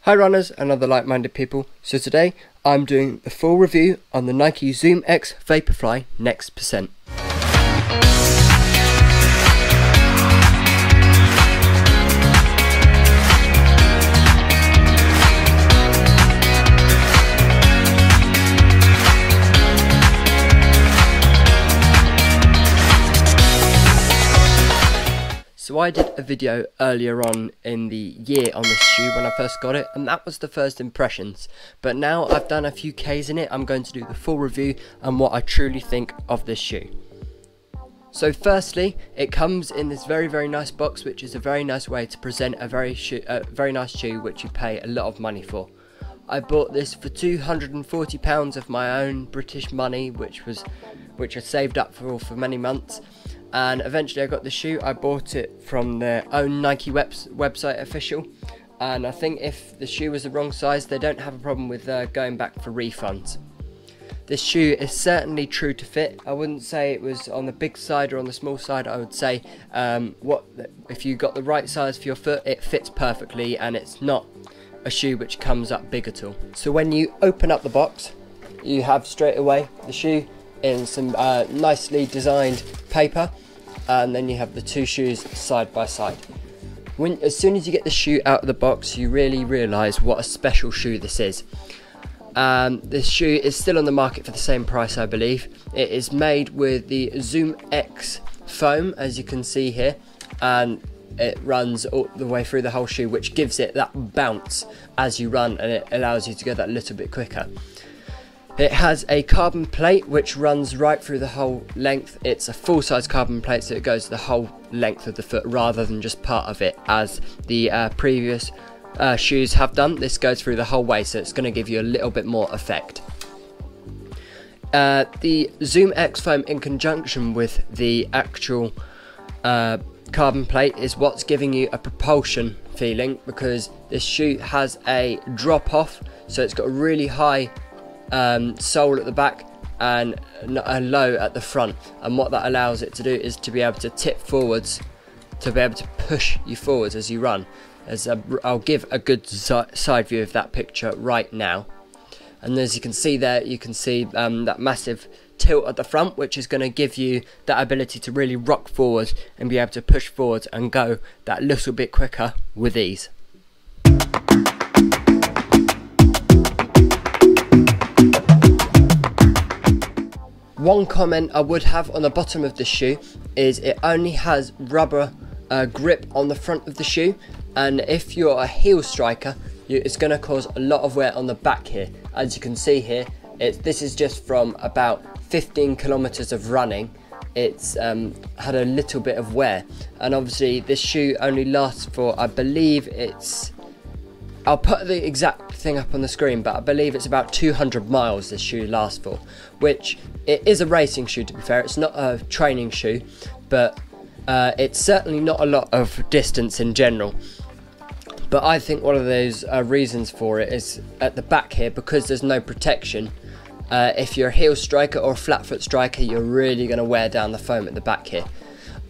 Hi runners and other like-minded people. So today I'm doing the full review on the Nike ZoomX Vaporfly Next %. So I did a video earlier on in the year on this shoe when I first got it, and that was the first impressions. But now I've done a few Ks in it, I'm going to do the full review and what I truly think of this shoe. So firstly, it comes in this very nice box, which is a very nice way to present a very nice shoe which you pay a lot of money for. I bought this for £240 of my own British money, which I saved up for many months. And eventually I got the shoe. I bought it from their own Nike website official, and I think if the shoe was the wrong size, they don't have a problem with going back for refunds. This shoe is certainly true to fit. I wouldn't say it was on the big side or on the small side. I would say if you got the right size for your foot, it fits perfectly, and it's not a shoe which comes up big at all. So when you open up the box, you have straight away the shoe in some nicely designed paper, and then you have the two shoes side by side. As soon as you get the shoe out of the box, you really realise what a special shoe this is. This shoe is still on the market for the same price, I believe. It is made with the ZoomX foam, as you can see here, and it runs all the way through the whole shoe, which gives it that bounce as you run, and it allows you to go that little bit quicker. It has a carbon plate which runs right through the whole length. It's a full-size carbon plate, so it goes the whole length of the foot rather than just part of it, as the previous shoes have done. This goes through the whole way, so it's going to give you a little bit more effect. The ZoomX foam, in conjunction with the actual carbon plate, is what's giving you a propulsion feeling, because this shoe has a drop-off, so it's got a really high sole at the back and a low at the front, and what that allows it to do is to be able to tip forwards, to be able to push you forwards as you run. I'll give a good side view of that picture right now, and as you can see there, you can see that massive tilt at the front, which is going to give you that ability to really rock forward and be able to push forwards and go that little bit quicker with ease. One comment I would have on the bottom of this shoe is it only has rubber grip on the front of the shoe, and if you're a heel striker, it's going to cause a lot of wear on the back here. As you can see here, this is just from about 15 kilometers of running. It's had a little bit of wear, and obviously this shoe only lasts for, I believe I'll put the exact thing up on the screen, but I believe it's about 200 miles this shoe lasts for, which it is a racing shoe, to be fair. It's not a training shoe, but it's certainly not a lot of distance in general. But I think one of those reasons for it is at the back here, because there's no protection. If you're a heel striker or a flat foot striker, you're really going to wear down the foam at the back here.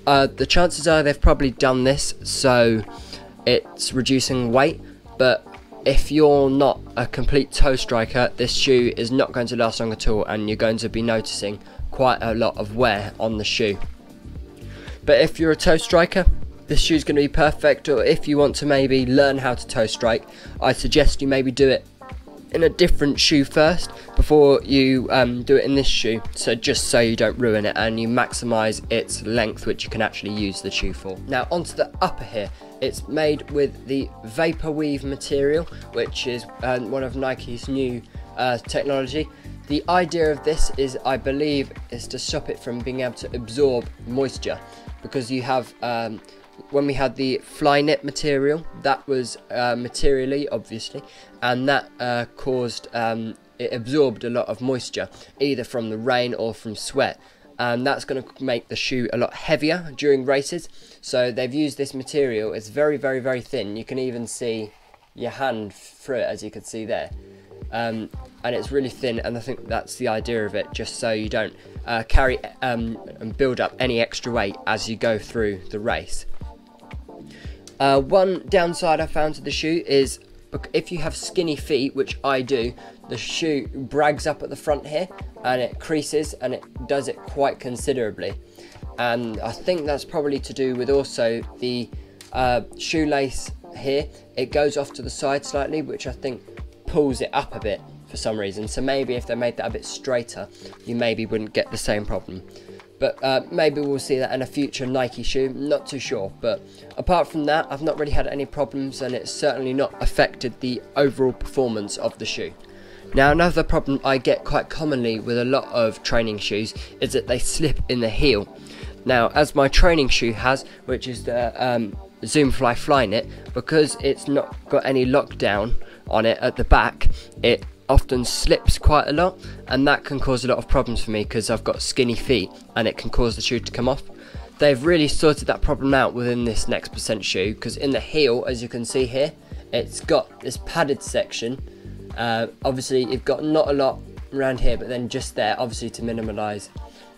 The chances are they've probably done this so it's reducing weight, but if you're not a complete toe striker, this shoe is not going to last long at all, and you're going to be noticing quite a lot of wear on the shoe. But if you're a toe striker, this shoe is going to be perfect. Or if you want to maybe learn how to toe strike, I suggest you maybe do it in a different shoe first before you do it in this shoe, so just so you don't ruin it and you maximize its length, which you can actually use the shoe for. Now onto the upper here. It's made with the vapor weave material, which is one of Nike's new technology. The idea of this is, I believe, is to stop it from being able to absorb moisture, because you have when we had the Flyknit material, that was materially, obviously, and that caused it absorbed a lot of moisture, either from the rain or from sweat, and that's going to make the shoe a lot heavier during races. So they've used this material. It's very thin. You can even see your hand through it, as you can see there, and it's really thin, and I think that's the idea of it, just so you don't carry and build up any extra weight as you go through the race. One downside I found to the shoe is if you have skinny feet, which I do, the shoe brags up at the front here and it creases, and it does it quite considerably. And I think that's probably to do with also the shoelace here. It goes off to the side slightly, which I think pulls it up a bit for some reason. So maybe if they made that a bit straighter, you maybe wouldn't get the same problem. But maybe we'll see that in a future Nike shoe, not too sure. But apart from that, I've not really had any problems, and it's certainly not affected the overall performance of the shoe. Now, another problem I get quite commonly with a lot of training shoes is that they slip in the heel. Now, as my training shoe has, which is the ZoomX Vaporfly Next, because it's not got any lockdown on it at the back, it often slips quite a lot, and that can cause a lot of problems for me because I've got skinny feet and it can cause the shoe to come off. They've really sorted that problem out within this Next Percent shoe, because in the heel, as you can see here, it's got this padded section. Obviously you've got not a lot around here, but then just there, obviously to minimise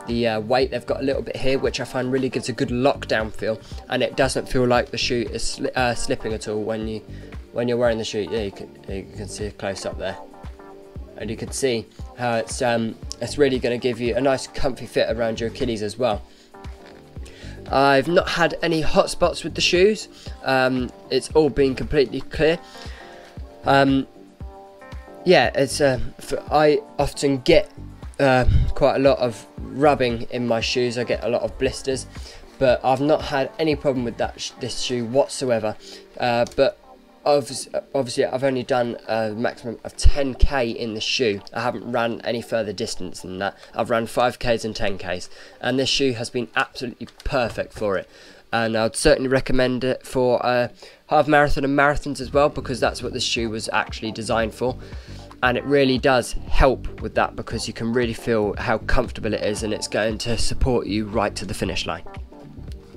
the weight, they've got a little bit here, which I find really gives a good lockdown feel, and it doesn't feel like the shoe is slipping at all when you're wearing the shoe. Yeah, you can see a close up there. And you can see how it's really going to give you a nice comfy fit around your Achilles as well. I've not had any hot spots with the shoes. It's all been completely clear. Yeah, I often get quite a lot of rubbing in my shoes. I get a lot of blisters, but I've not had any problem with this shoe whatsoever. But obviously I've only done a maximum of 10k in the shoe. I haven't run any further distance than that. I've run 5k's and 10k's, and this shoe has been absolutely perfect for it. And I'd certainly recommend it for half marathon and marathons as well, because that's what this shoe was actually designed for. And it really does help with that, because you can really feel how comfortable it is, and it's going to support you right to the finish line.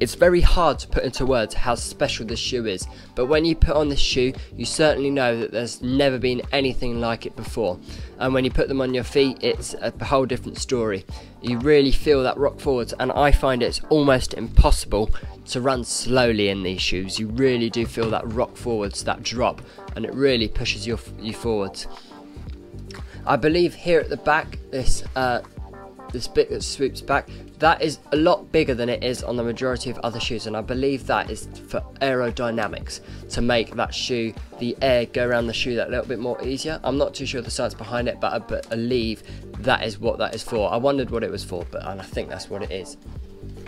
It's very hard to put into words how special this shoe is, but when you put on this shoe, you certainly know that there's never been anything like it before. And when you put them on your feet, it's a whole different story. You really feel that rock forwards, and I find it's almost impossible to run slowly in these shoes. You really do feel that rock forwards, that drop, and it really pushes you forwards. I believe here at the back, this bit that swoops back, that is a lot bigger than it is on the majority of other shoes, and I believe that is for aerodynamics, to make that shoe, the air go around the shoe that little bit more easier. I'm not too sure the science behind it, but I believe that is what that is for. I wondered what it was for, and I think that's what it is.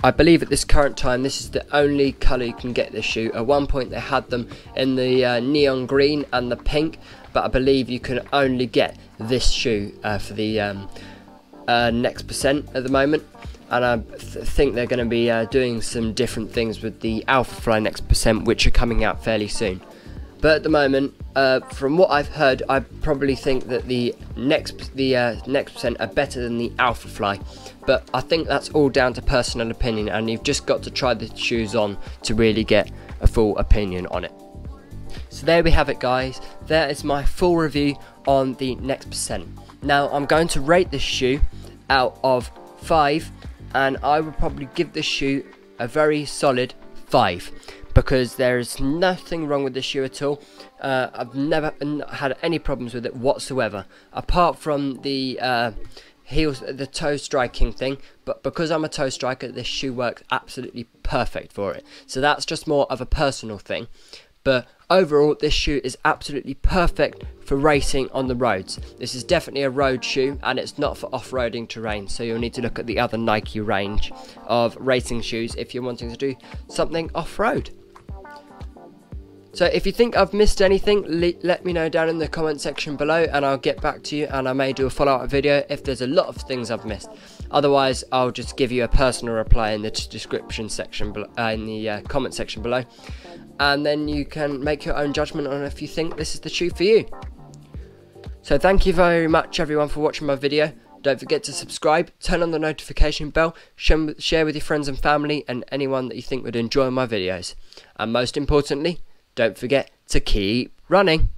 I believe at this current time this is the only colour you can get this shoe. At one point they had them in the neon green and the pink, but I believe you can only get this shoe for the Next Percent at the moment. And I think they're going to be doing some different things with the Vaporfly Next Percent, which are coming out fairly soon. But at the moment, from what I've heard, I probably think that the Next Percent are better than the Vaporfly. But I think that's all down to personal opinion, and you've just got to try the shoes on to really get a full opinion on it. So there we have it, guys. There is my full review on the Next Percent. Now I'm going to rate this shoe out of 5, and I would probably give this shoe a very solid 5, because there is nothing wrong with this shoe at all. I've never had any problems with it whatsoever, apart from the heels, the toe striking thing. But because I'm a toe striker, this shoe works absolutely perfect for it. So that's just more of a personal thing. But overall, this shoe is absolutely perfect for racing on the roads. This is definitely a road shoe, and it's not for off-roading terrain, so you'll need to look at the other Nike range of racing shoes if you're wanting to do something off-road. So if you think I've missed anything, let me know down in the comment section below, and I'll get back to you, and I may do a follow-up video if there's a lot of things I've missed. Otherwise, I'll just give you a personal reply in the description section below, in the comment section below, and then you can make your own judgment on if you think this is the shoe for you. So thank you very much everyone for watching my video. Don't forget to subscribe, turn on the notification bell, share with your friends and family and anyone that you think would enjoy my videos. And most importantly, don't forget to keep running.